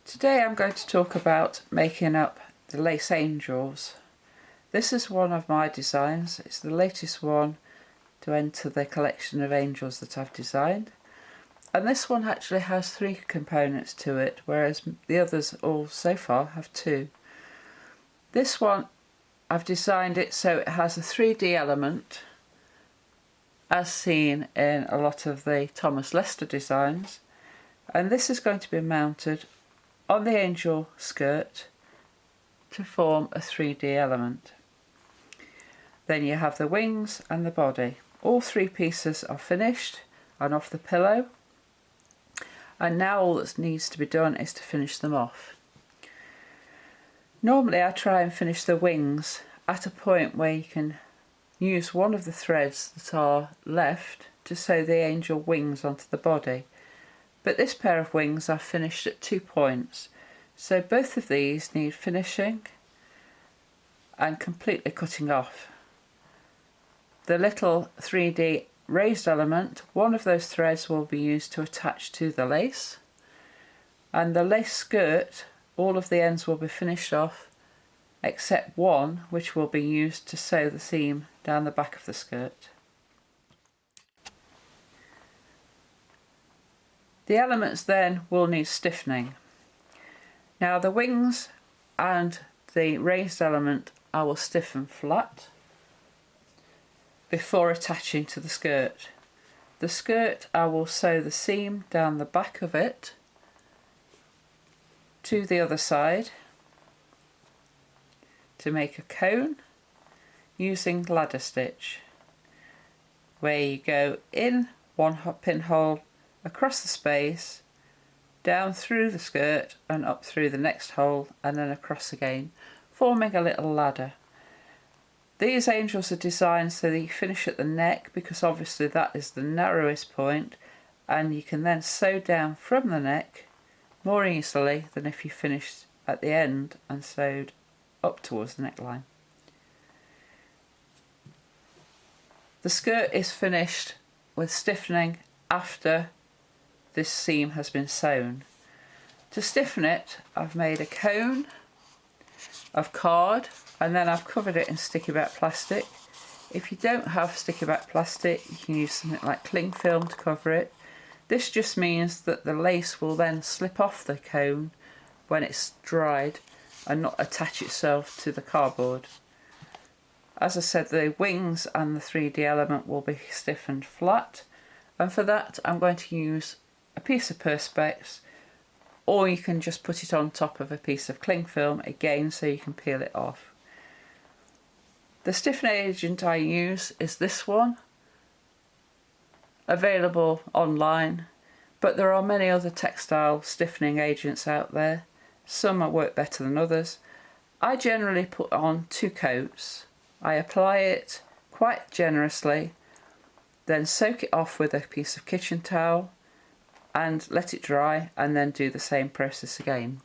Today I'm going to talk about making up the lace angels. This is one of my designs. It's the latest one to enter the collection of angels that I've designed. And this one actually has 3 components to it, whereas the others all so far have 2. This one, I've designed it so it has a 3D element, as seen in a lot of the Thomas Lester designs. And this is going to be mounted on the angel skirt to form a 3D element. Then you have the wings and the body. All 3 pieces are finished and off the pillow, and now all that needs to be done is to finish them off. Normally I try and finish the wings at a point where you can use one of the threads that are left to sew the angel wings onto the body. But this pair of wings are finished at 2 points, so both of these need finishing and completely cutting off. The little 3D raised element, one of those threads will be used to attach to the lace, and the lace skirt, all of the ends will be finished off except one, which will be used to sew the seam down the back of the skirt. The elements then will need stiffening. Now the wings and the raised element I will stiffen flat before attaching to the skirt. The skirt I will sew the seam down the back of it to the other side to make a cone using ladder stitch, where you go in one pinhole across the space, down through the skirt and up through the next hole, and then across again, forming a little ladder. These angels are designed so that you finish at the neck, because obviously that is the narrowest point, and you can then sew down from the neck more easily than if you finished at the end and sewed up towards the neckline. The skirt is finished with stiffening after this seam has been sewn. To stiffen it, I've made a cone of card and then I've covered it in sticky back plastic. If you don't have sticky back plastic, you can use something like cling film to cover it. This just means that the lace will then slip off the cone when it's dried and not attach itself to the cardboard. As I said, the wings and the 3D element will be stiffened flat, and for that I'm going to use a piece of perspex, or you can just put it on top of a piece of cling film again so you can peel it off. The stiffening agent I use is this one, available online, but there are many other textile stiffening agents out there. Some work better than others. I generally put on 2 coats. I apply it quite generously, then soak it off with a piece of kitchen towel and let it dry, and then do the same process again.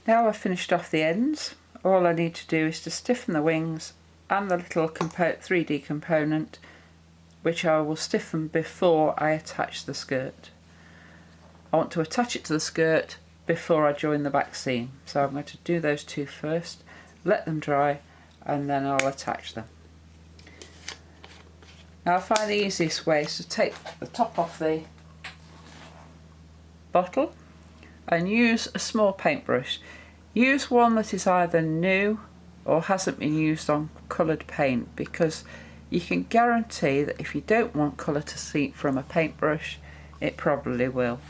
Now I've finished off the ends, all I need to do is to stiffen the wings and the little 3D component, which I will stiffen before I attach the skirt. I want to attach it to the skirt before I join the back seam, so I'm going to do those 2 first, let them dry, and then I'll attach them. Now I find the easiest way is to take the top off the bottle and use a small paintbrush. Use one that is either new or hasn't been used on coloured paint, because you can guarantee that if you don't want colour to seep from a paintbrush, it probably will.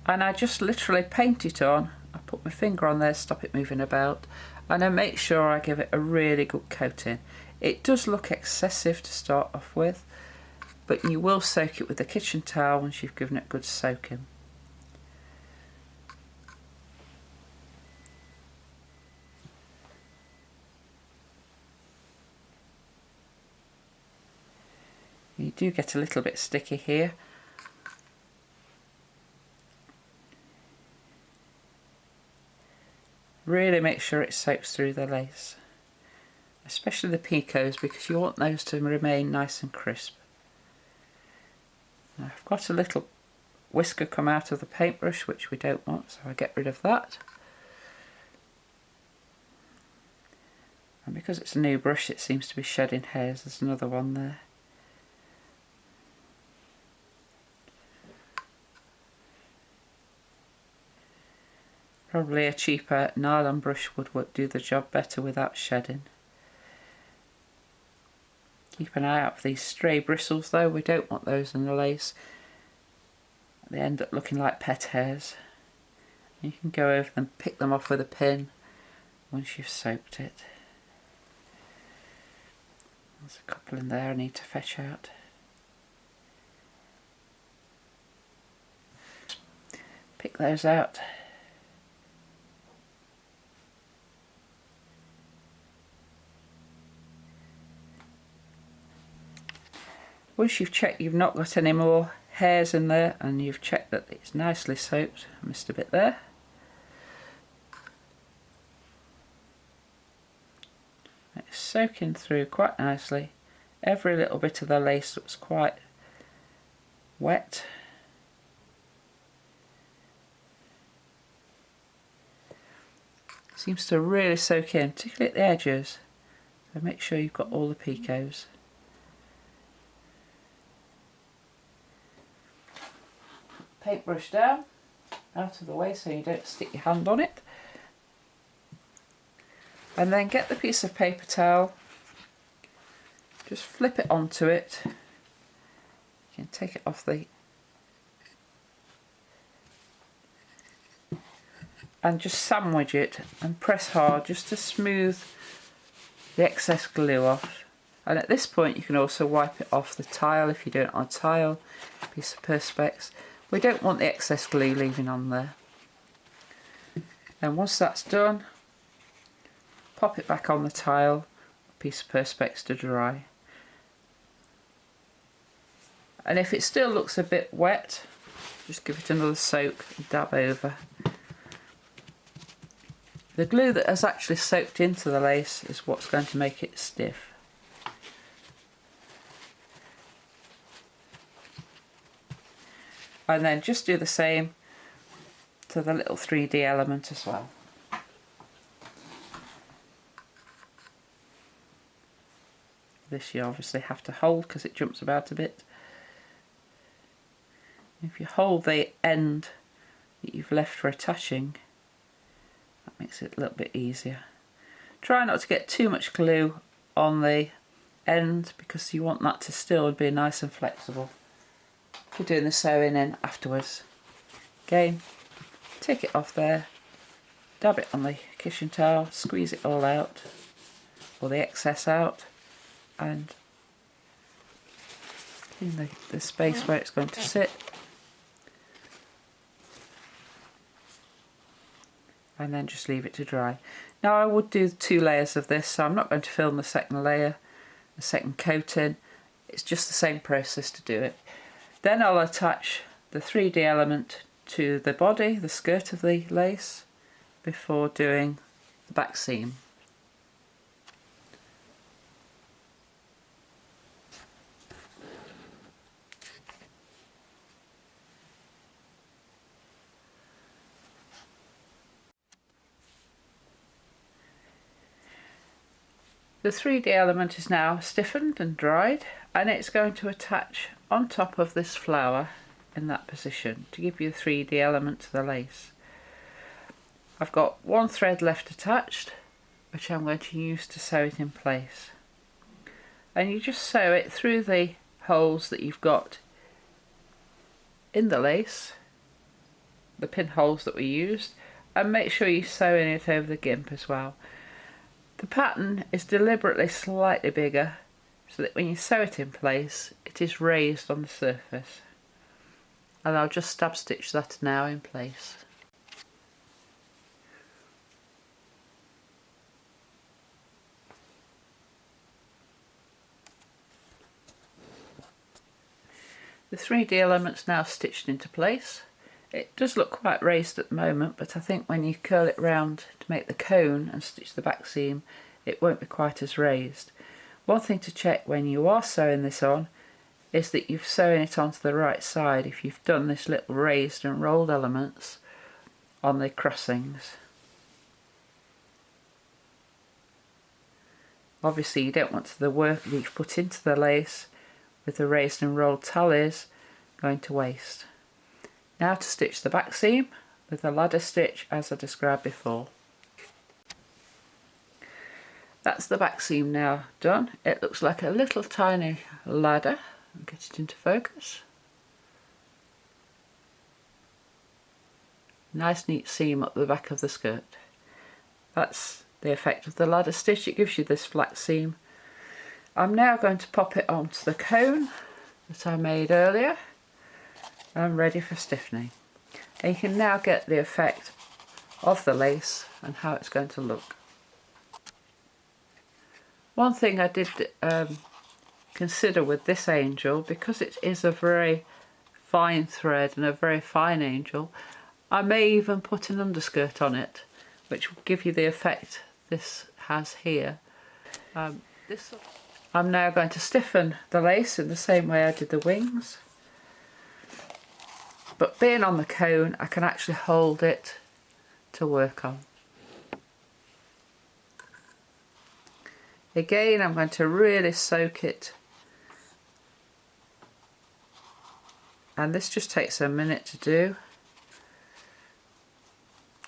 And I just literally paint it on. I put my finger on there, stop it moving about, and I make sure I give it a really good coating. It does look excessive to start off with, but you will soak it with a kitchen towel once you've given it good soaking. You do get a little bit sticky here. Really make sure it soaks through the lace, especially the picots, because you want those to remain nice and crisp. Now I've got a little whisker come out of the paintbrush, which we don't want, so I get rid of that. And because it's a new brush, it seems to be shedding hairs. There's another one there. Probably a cheaper nylon brush would do the job better without shedding. Keep an eye out for these stray bristles though, we don't want those in the lace. They end up looking like pet hairs. You can go over them, pick them off with a pin once you've soaked it. There's a couple in there I need to fetch out. Pick those out. Once you've checked you've not got any more hairs in there and you've checked that it's nicely soaked, I missed a bit there. It's soaking through quite nicely. Every little bit of the lace was quite wet. Seems to really soak in, particularly at the edges. So make sure you've got all the picots. Paintbrush down, out of the way so you don't stick your hand on it. And then get the piece of paper towel, just flip it onto it. You can take it off and just sandwich it and press hard just to smooth the excess glue off. And at this point you can also wipe it off the tile if you do it on a tile, piece of Perspex. We don't want the excess glue leaving on there. Then once that's done, pop it back on the tile, piece of Perspex to dry. And if it still looks a bit wet, just give it another soak and dab over. The glue that has actually soaked into the lace is what's going to make it stiff. And then just do the same to the little 3D element as well. This you obviously have to hold because it jumps about a bit. If you hold the end that you've left for attaching, that makes it a little bit easier. Try not to get too much glue on the end because you want that to still be nice and flexible. You're doing the sewing in afterwards. Again, take it off there, dab it on the kitchen towel, squeeze it all out, or the excess out, and clean the space where it's going to sit. And then just leave it to dry. Now I would do 2 layers of this, so I'm not going to film the second layer, the second coating. It's just the same process to do it. Then I'll attach the 3D element to the body, the skirt of the lace, before doing the back seam. The 3D element is now stiffened and dried, and it's going to attach on top of this flower in that position to give you a 3D element to the lace. I've got one thread left attached, which I'm going to use to sew it in place. And you just sew it through the holes that you've got in the lace, the pinholes that we used, and make sure you sew in it over the gimp as well. The pattern is deliberately slightly bigger so that when you sew it in place it is raised on the surface. And I'll just stab stitch that now in place. The 3D element's now stitched into place. It does look quite raised at the moment, but I think when you curl it round to make the cone and stitch the back seam, it won't be quite as raised. One thing to check when you are sewing this on is that you've sewn it onto the right side if you've done this little raised and rolled elements on the crossings. Obviously you don't want the work that you've put into the lace with the raised and rolled tallies going to waste. Now to stitch the back seam with the ladder stitch as I described before. That's the back seam now done. It looks like a little tiny ladder. I'll get it into focus. Nice neat seam up the back of the skirt. That's the effect of the ladder stitch. It gives you this flat seam. I'm now going to pop it onto the cone that I made earlier. I'm ready for stiffening. And you can now get the effect of the lace and how it's going to look. One thing I did consider with this angel, because it is a very fine thread and a very fine angel, I may even put an underskirt on it, which will give you the effect this has here. I'm now going to stiffen the lace in the same way I did the wings, but being on the cone I can actually hold it to work on. Again, I'm going to really soak it, and this just takes a minute to do.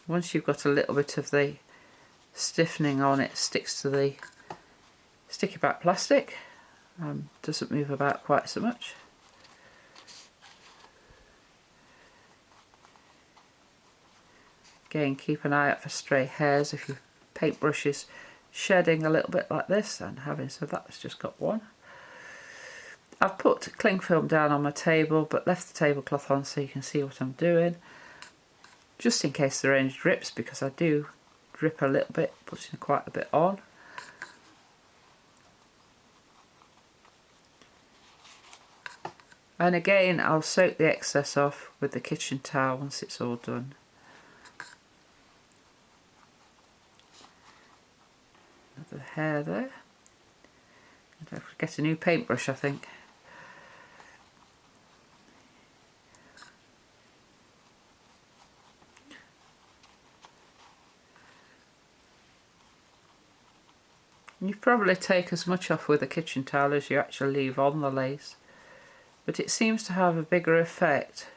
Once you've got a little bit of the stiffening on, it sticks to the sticky back plastic, doesn't move about quite so much. Again, keep an eye out for stray hairs if your paintbrush is shedding a little bit like this, and having said that, it's just got one. I've put cling film down on my table but left the tablecloth on so you can see what I'm doing, just in case there are any drips, because I do drip a little bit, putting quite a bit on. And again, I'll soak the excess off with the kitchen towel once it's all done. Another hair there. I don't forget a new paintbrush, I think. You probably take as much off with a kitchen towel as you actually leave on the lace, but it seems to have a bigger effect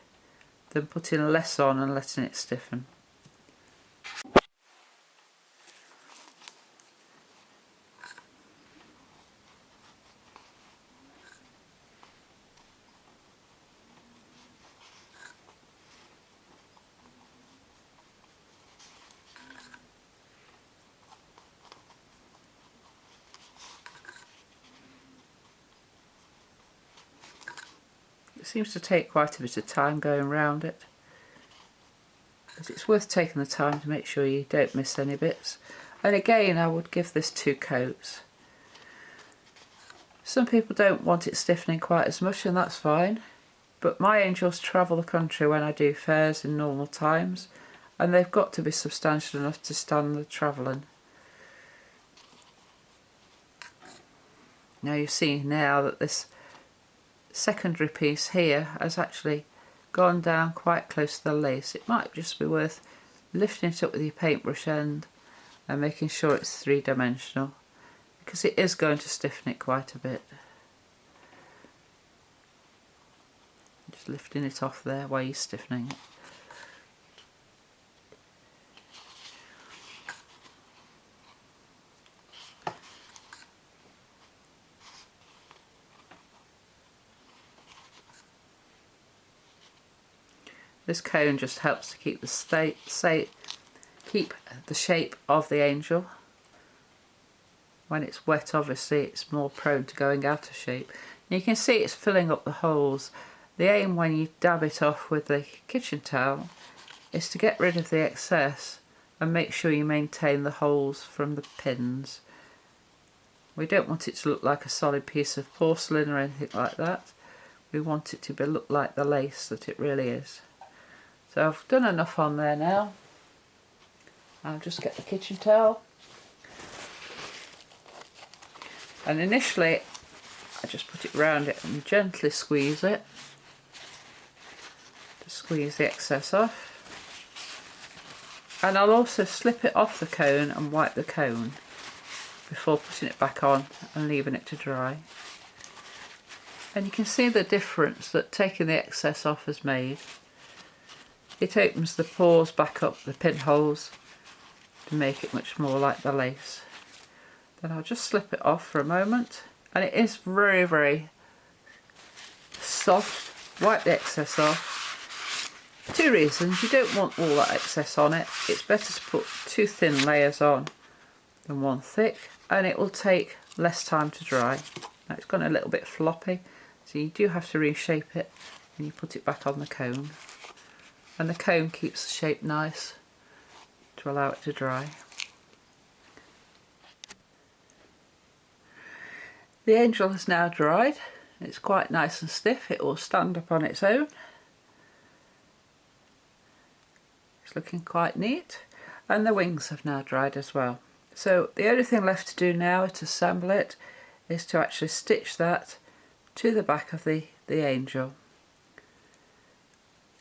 than putting less on and letting it stiffen. It seems to take quite a bit of time going round it, but it's worth taking the time to make sure you don't miss any bits. And again, I would give this 2 coats. Some people don't want it stiffening quite as much, and that's fine, but my angels travel the country when I do fairs in normal times, and they've got to be substantial enough to stand the travelling. Now you see now that this secondary piece here has actually gone down quite close to the lace. It might just be worth lifting it up with your paintbrush end and making sure it's 3-dimensional, because it is going to stiffen it quite a bit. Just lifting it off there while you're stiffening it. This cone just helps to keep the shape of the angel. When it's wet, obviously it's more prone to going out of shape. And you can see it's filling up the holes. The aim when you dab it off with the kitchen towel is to get rid of the excess and make sure you maintain the holes from the pins. We don't want it to look like a solid piece of porcelain or anything like that. We want it to look like the lace that it really is. So I've done enough on there now. I'll just get the kitchen towel. And initially I just put it round it and gently squeeze it to squeeze the excess off. And I'll also slip it off the cone and wipe the cone before putting it back on and leaving it to dry. And you can see the difference that taking the excess off has made. It opens the pores back up, the pinholes, to make it much more like the lace. Then I'll just slip it off for a moment, and it is very, very soft. Wipe the excess off. 2 reasons: you don't want all that excess on it. It's better to put 2 thin layers on than 1 thick, and it will take less time to dry. Now it's gone a little bit floppy, so you do have to reshape it when you put it back on the cone. And the cone keeps the shape nice to allow it to dry. The angel has now dried. It's quite nice and stiff. It will stand up on its own. It's looking quite neat. And the wings have now dried as well. So the only thing left to do now to assemble it is to actually stitch that to the back of the angel.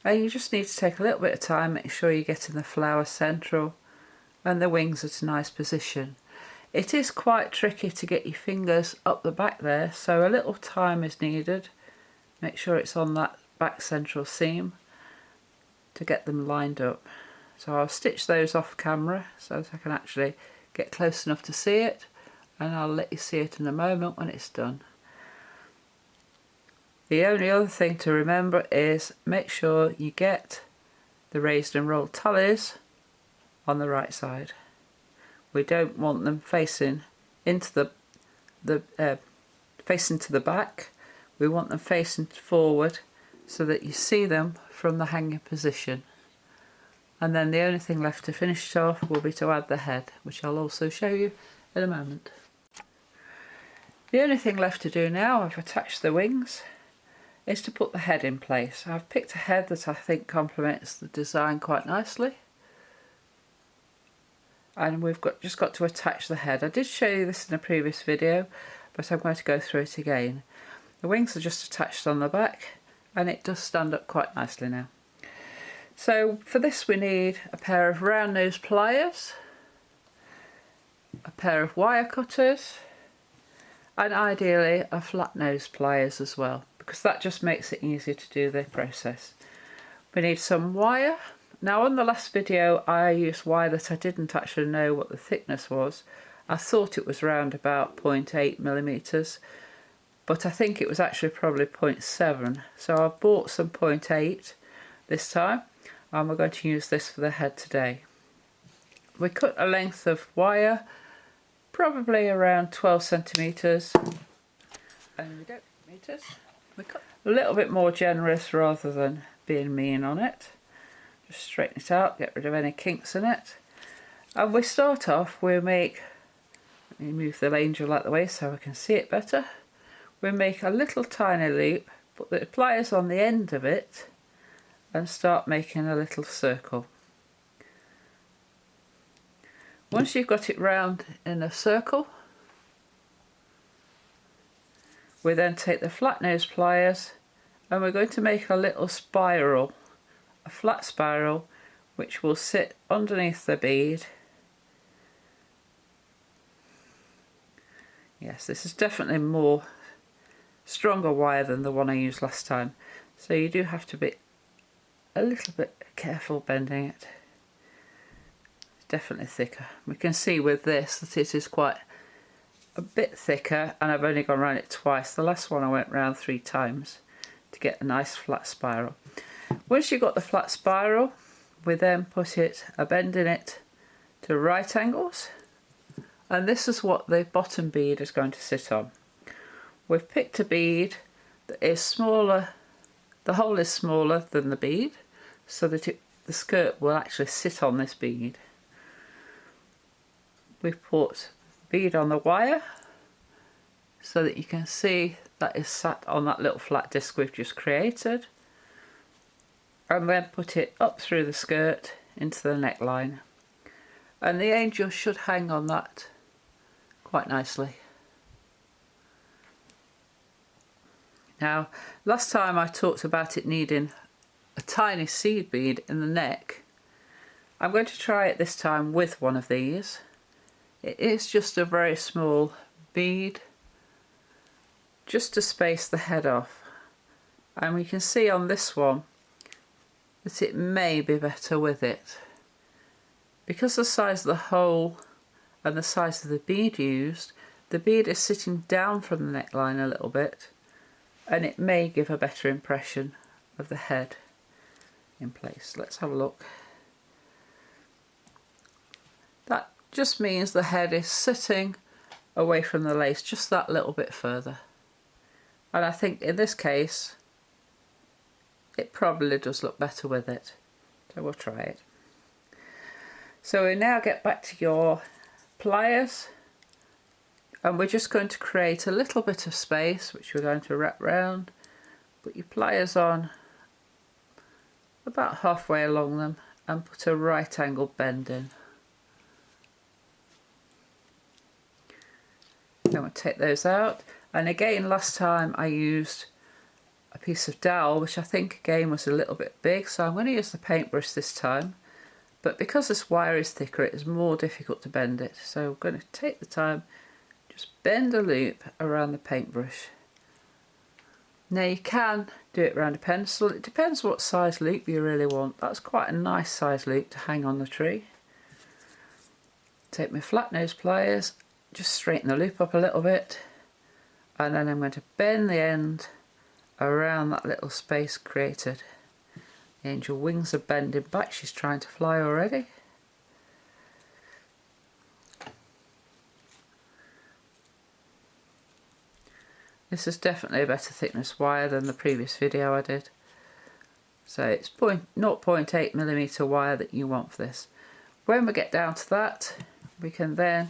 And you just need to take a little bit of time, make sure you're getting the flower central and the wings at a nice position. It is quite tricky to get your fingers up the back there, so a little time is needed. Make sure it's on that back central seam to get them lined up. So I'll stitch those off camera so that I can actually get close enough to see it, and I'll let you see it in a moment when it's done. The only other thing to remember is make sure you get the raised and rolled tallies on the right side. We don't want them facing into facing to the back. We want them facing forward so that you see them from the hanging position. And then the only thing left to finish it off will be to add the head, which I'll also show you in a moment. The only thing left to do now, I've attached the wings, is to put the head in place. I've picked a head that I think complements the design quite nicely. And we've just got to attach the head. I did show you this in a previous video, but I'm going to go through it again. The wings are just attached on the back, and it does stand up quite nicely now. So for this we need a pair of round nose pliers, a pair of wire cutters, and ideally a flat nose pliers as well, because that just makes it easier to do the process. We need some wire. Now on the last video I used wire that I didn't actually know what the thickness was. I thought it was around about 0.8 millimeters, but I think it was actually probably 0.7. So I've bought some 0.8 this time, and we're going to use this for the head today. We cut a length of wire, probably around 12 centimeters, and we cut a little bit more generous rather than being mean on it. Just straighten it out, get rid of any kinks in it. And we start off, let me move the angel out the way so I can see it better. We make a little tiny loop, put the pliers on the end of it, and start making a little circle. Once you've got it round in a circle, we then take the flat nose pliers and we're going to make a little spiral, a flat spiral, which will sit underneath the bead. Yes, this is definitely more stronger wire than the one I used last time, so you do have to be a little bit careful bending it. It's definitely thicker. We can see with this that it is quite a bit thicker, and I've only gone around it twice. The last one I went round 3 times to get a nice flat spiral. Once you've got the flat spiral, we then put a bend in it to right angles, and this is what the bottom bead is going to sit on. We've picked a bead that is smaller, the hole is smaller than the bead, so that the skirt will actually sit on this bead. We've put the bead on the wire so that you can see that is sat on that little flat disc we've just created, and then put it up through the skirt into the neckline, and the angel should hang on that quite nicely. Now, last time I talked about it needing a tiny seed bead in the neck. I'm going to try it this time with one of these. It is just a very small bead, just to space the head off. And we can see on this one that it may be better with it. Because the size of the hole and the size of the bead used, the bead is sitting down from the neckline a little bit, and it may give a better impression of the head in place. Let's have a look. That just means the head is sitting away from the lace just that little bit further. And I think in this case, it probably does look better with it. So we'll try it. So we now get back to your pliers, and we're just going to create a little bit of space, which we're going to wrap round. Put your pliers on about halfway along them and put a right angled bend in. Then we'll take those out, and again last time I used a piece of dowel, which I think again was a little bit big, so I'm going to use the paintbrush this time. But because this wire is thicker, it is more difficult to bend it, so I'm going to take the time, just bend a loop around the paintbrush. Now you can do it around a pencil, it depends what size loop you really want. That's quite a nice size loop to hang on the tree. Take my flat nose pliers, just straighten the loop up a little bit, and then I'm going to bend the end around that little space created. The angel wings are bending back, she's trying to fly already. This is definitely a better thickness wire than the previous video I did. So it's 0.8mm wire that you want for this. When we get down to that, we can then,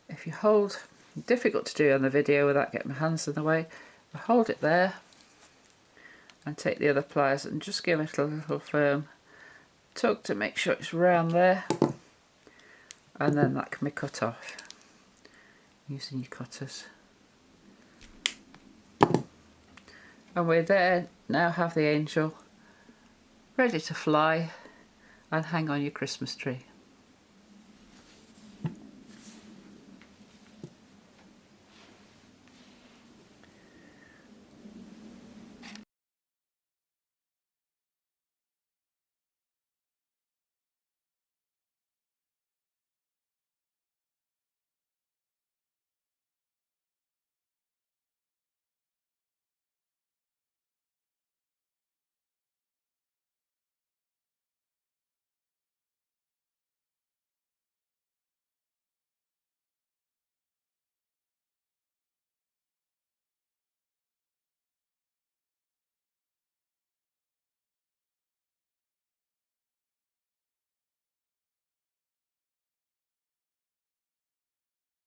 if you hold, difficult to do on the video without getting my hands in the way, hold it there and take the other pliers and just give it a little firm tug to make sure it's round there, and then that can be cut off using your cutters. And we're there now, have the angel ready to fly and hang on your Christmas tree.